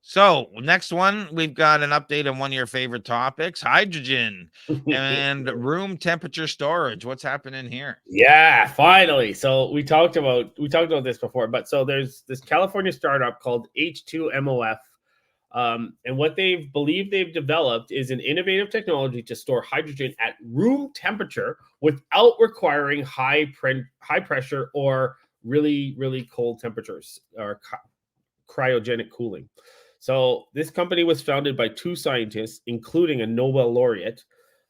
So next one, we've got an update on one of your favorite topics, hydrogen and room temperature storage. What's happening here? Yeah, finally. So we talked about this before, but so there's this California startup called H2MOF, and what they've developed is an innovative technology to store hydrogen at room temperature without requiring high pressure or really cold temperatures or cryogenic cooling. So this company was founded by two scientists, including a Nobel laureate,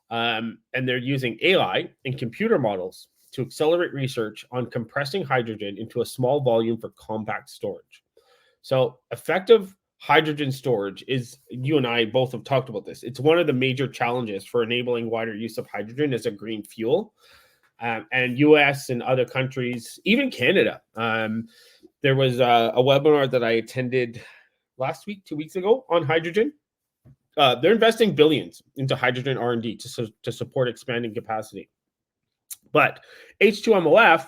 and they're using AI and computer models to accelerate research on compressing hydrogen into a small volume for compact storage. So effective hydrogen storage is, you and I both have talked about this. It's one of the major challenges for enabling wider use of hydrogen as a green fuel. And US and other countries, even Canada. There was a webinar that I attended last week, 2 weeks ago, on hydrogen. They're investing billions into hydrogen R&D to support expanding capacity. But H2MOF,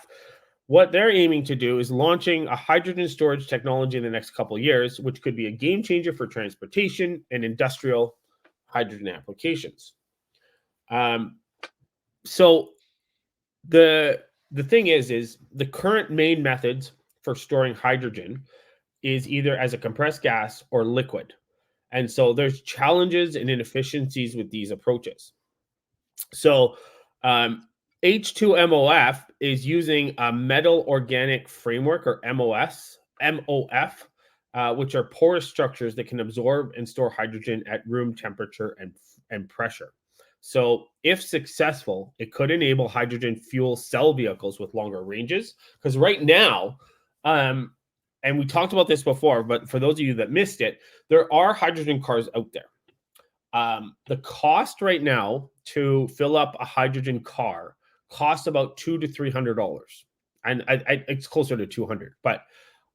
what they're aiming to do is launching a hydrogen storage technology in the next couple of years, which could be a game changer for transportation and industrial hydrogen applications. So the thing is the current main methods for storing hydrogen is either as a compressed gas or liquid. And so there's challenges and inefficiencies with these approaches. So H2MOF is using a metal organic framework, or MOF, which are porous structures that can absorb and store hydrogen at room temperature and pressure. So if successful, it could enable hydrogen fuel cell vehicles with longer ranges. Because right now, and we talked about this before, but for those of you that missed it, there are hydrogen cars out there. The cost right now to fill up a hydrogen car costs about $200 to $300, and it's closer to 200. But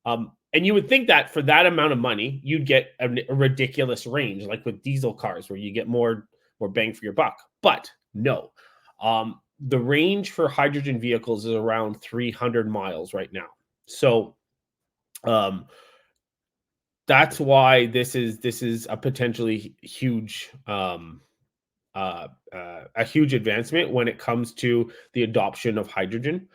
and you would think that for that amount of money, you'd get a ridiculous range, like with diesel cars, where you get more bang for your buck. But no, the range for hydrogen vehicles is around 300 miles right now. So that's why this is a potentially huge a huge advancement when it comes to the adoption of hydrogen,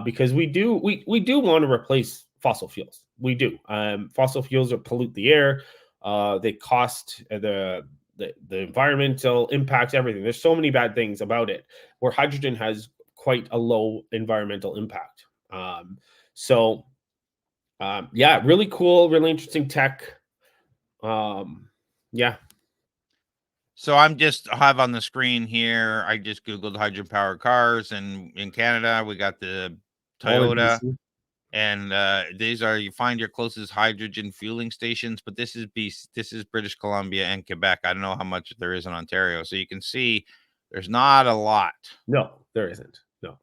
because we do want to replace fossil fuels. We do. Fossil fuels pollute the air. They cost the environmental impacts, everything. There's so many bad things about it, where hydrogen has quite a low environmental impact. Yeah, really cool, really interesting tech. Yeah. So I have on the screen here, I just Googled hydrogen powered cars, and in Canada, we got the Toyota. And these are, you find your closest hydrogen fueling stations, but this is British Columbia and Quebec. I don't know how much there is in Ontario. So you can see there's not a lot. No, there isn't. No.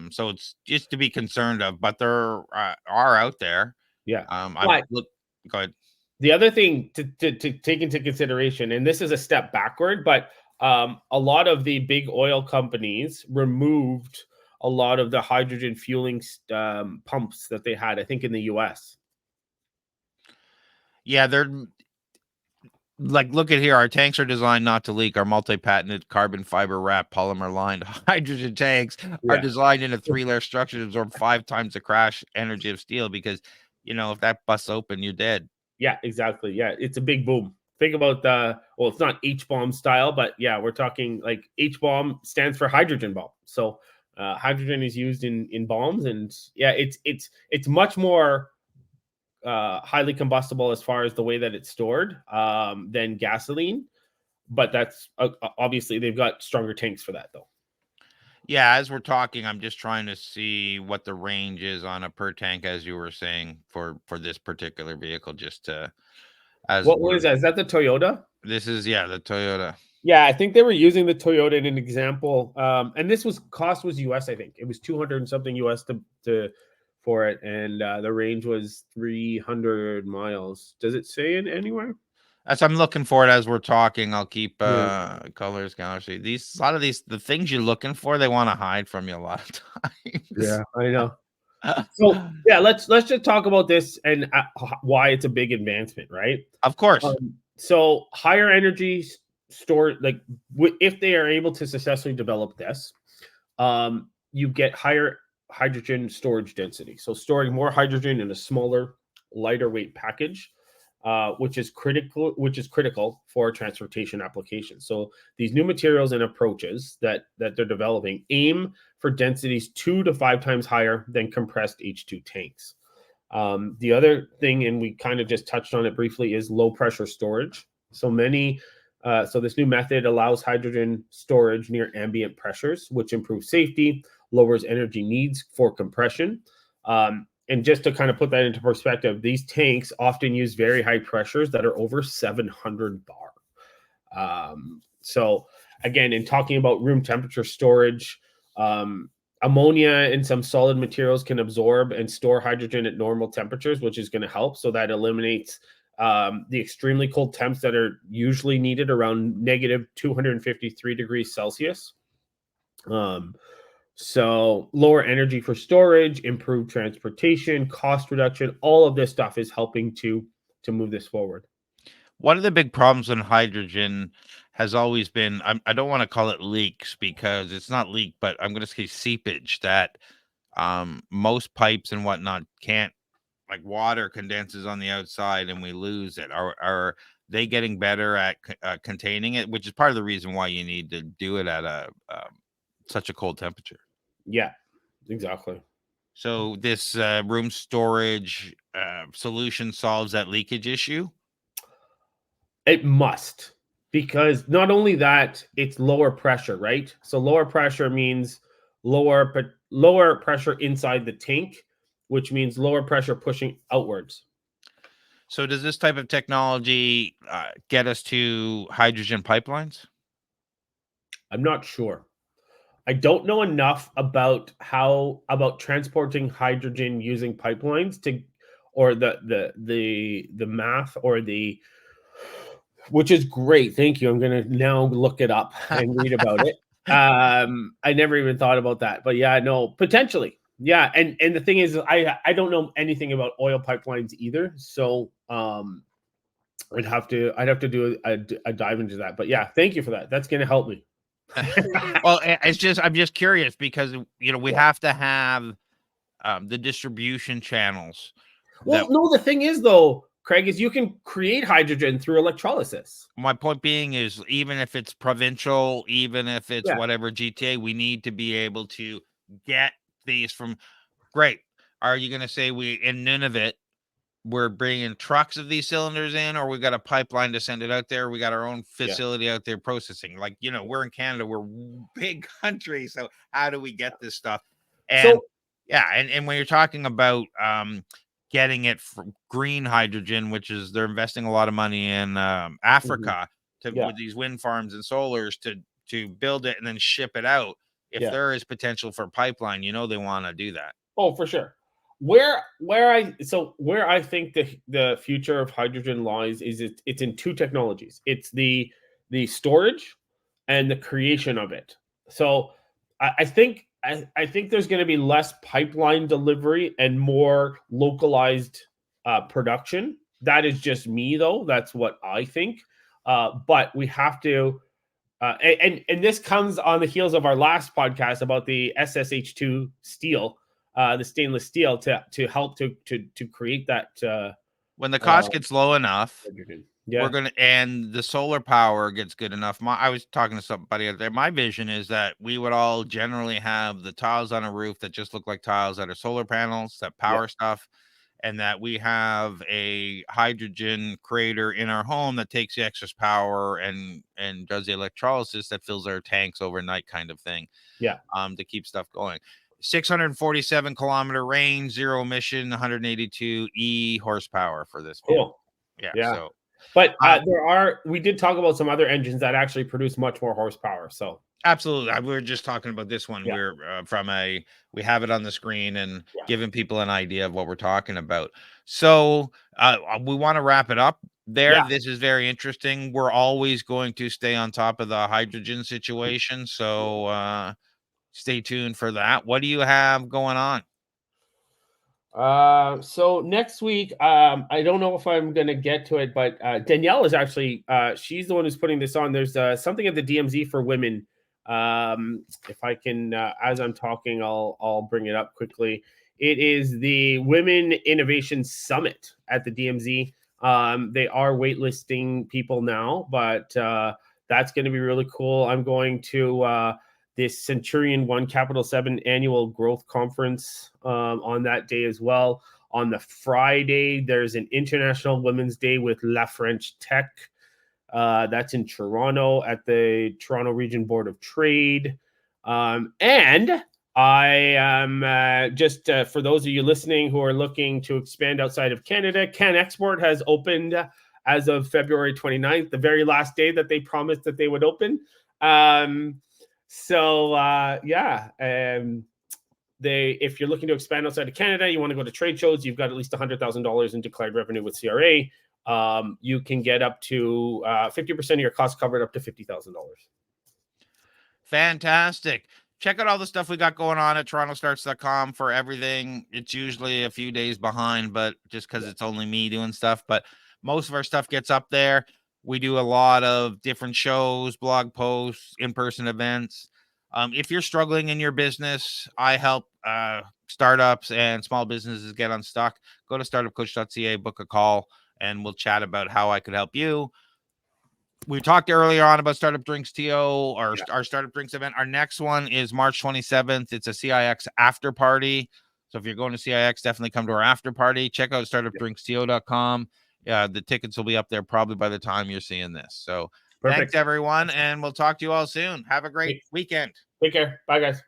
So it's just to be concerned of, but there are out there. Yeah. Go ahead. The other thing to take into consideration, and this is a step backward, but a lot of the big oil companies removed a lot of the hydrogen fueling pumps that they had, I think, in the US. Yeah, they're like, look at here. Our tanks are designed not to leak. Our multi-patented carbon fiber wrap polymer lined hydrogen tanks are designed in a 3-layer structure to absorb 5 times the crash energy of steel, because, if that busts open, you're dead. Yeah, exactly. Yeah, it's a big boom. Think about it's not H-bomb style, but yeah, we're talking like H-bomb stands for hydrogen bomb. So hydrogen is used in bombs, and yeah, it's much more highly combustible as far as the way that it's stored than gasoline. But that's obviously they've got stronger tanks for that, though. Yeah, as we're talking, I'm just trying to see what the range is on a per tank, as you were saying, for this particular vehicle. Just to, what is that? Is that the Toyota? This is, yeah, the Toyota. Yeah, I think they were using the Toyota in an example, and this cost was US. I think it was 200 and something US for it, and the range was 300 miles. Does it say it anywhere? As I'm looking for it as we're talking, I'll keep colors, galaxy. A lot of these, the things you're looking for, they want to hide from you a lot of times. Yeah, I know. So yeah, let's just talk about this and why it's a big advancement, right? Of course. So higher energy store, like if they are able to successfully develop this, you get higher hydrogen storage density. So storing more hydrogen in a smaller, lighter weight package, which is critical. Which is critical for transportation applications. So these new materials and approaches that they're developing aim for densities 2 to 5 times higher than compressed H2 tanks. The other thing, and we kind of just touched on it briefly, is low pressure storage. So this new method allows hydrogen storage near ambient pressures, which improves safety, lowers energy needs for compression. And just to kind of put that into perspective, these tanks often use very high pressures that are over 700 bar. So again, in talking about room temperature storage, ammonia and some solid materials can absorb and store hydrogen at normal temperatures, which is going to help. So that eliminates the extremely cold temps that are usually needed around negative 253 degrees Celsius. So lower energy for storage, improved transportation, cost reduction, all of this stuff is helping to move this forward. One of the big problems in hydrogen has always been, I don't want to call it leaks because it's not leak, but I'm going to say seepage that most pipes and whatnot can't, like water condenses on the outside and we lose it. Are they getting better at containing it, which is part of the reason why you need to do it at a such a cold temperature? Yeah, exactly. So this room storage solution solves that leakage issue. It must, because not only that, it's lower pressure, right? So lower pressure means lower pressure inside the tank, which means lower pressure pushing outwards. So does this type of technology get us to hydrogen pipelines? I'm not sure. I don't know enough about transporting hydrogen using pipelines to, or the math or the, which is great. Thank you. I'm gonna now look it up and read about it. I never even thought about that, but yeah, no, potentially, yeah. And the thing is, I don't know anything about oil pipelines either, so I'd have to do a dive into that. But yeah, thank you for that. That's gonna help me. Well, it's just I'm just curious because we Yeah. have to have the distribution channels that Well, no, the thing is though, Craig, is you can create hydrogen through electrolysis. my point being is even if it's provincial, even if it's Yeah, whatever GTA, we need to be able to get these from great. Are you going to say we in Nunavut we're bringing trucks of these cylinders in, or we got a pipeline to send it out there? We got our own yeah. facility out there processing. Like, we're in Canada, we're big country. So how do we get this stuff? And So, yeah, and when you're talking about getting it from green hydrogen, which is they're investing a lot of money in mhm, Africa to yeah, with these wind farms and solars to build it and then ship it out. If yeah. there is potential for pipeline, they want to do that. Oh, for sure. Where I think the future of hydrogen lies is it's in two technologies. It's the storage and the creation of it. So I think there's going to be less pipeline delivery and more localized production. That is just me though. That's what I think. But we have to and this comes on the heels of our last podcast about the SSH2 steel, the stainless steel to help to create that When the uh, cost gets low enough, hydrogen. we're Yeah, gonna and the solar power gets good enough. I was talking to somebody out there. My vision is that we would all generally have the tiles on a roof that just look like tiles that are solar panels that yeah, power stuff, and that we have a hydrogen creator in our home that takes the excess power and does the electrolysis that fills our tanks overnight, kind of thing, yeah. to keep stuff going. 647-kilometer range, zero emission, 182 horsepower for this vehicle. Cool. Yeah, Yeah, so but uh, we did talk about some other engines that actually produce much more horsepower. So absolutely. We were just talking about this one. yeah, We're we have it on the screen and yeah, giving people an idea of what we're talking about. So we want to wrap it up there. yeah. This is very interesting. We're always going to stay on top of the hydrogen situation. So stay tuned for that. What do you have going on? So next week, I don't know if I'm gonna get to it, but Danielle is actually she's the one who's putting this on. There's something at the DMZ for women. If I can, as I'm talking, I'll bring it up quickly. It is the Women Innovation Summit at the DMZ. They are waitlisting people now, but that's going to be really cool. I'm going to this Centurion One Capital 7 annual growth conference on that day as well. On the Friday, there's an International Women's Day with La French Tech. That's in Toronto at the Toronto Region Board of Trade. And I am just for those of you listening who are looking to expand outside of Canada, Can Export has opened as of February 29th, the very last day that they promised that they would open. If you're looking to expand outside of Canada, you want to go to trade shows, you've got at least $100,000 in declared revenue with CRA. You can get up to 50% of your costs covered up to $50,000. Fantastic. Check out all the stuff we got going on at torontostarts.com for everything. It's usually a few days behind, but just because it's only me doing stuff, but most of our stuff gets up there. We do a lot of different shows, blog posts, in-person events. If you're struggling in your business, I help startups and small businesses get unstuck. Go to startupcoach.ca, book a call, and we'll chat about how I could help you. We talked earlier on about Startup Drinks TO, our Startup Drinks event. Our next one is March 27th. It's a CIX after party. So if you're going to CIX, definitely come to our after party. Check out startupdrinksto.com. The tickets will be up there probably by the time you're seeing this. So Perfect. Thanks, everyone, and we'll talk to you all soon. Have a great weekend. Take care. Bye, guys.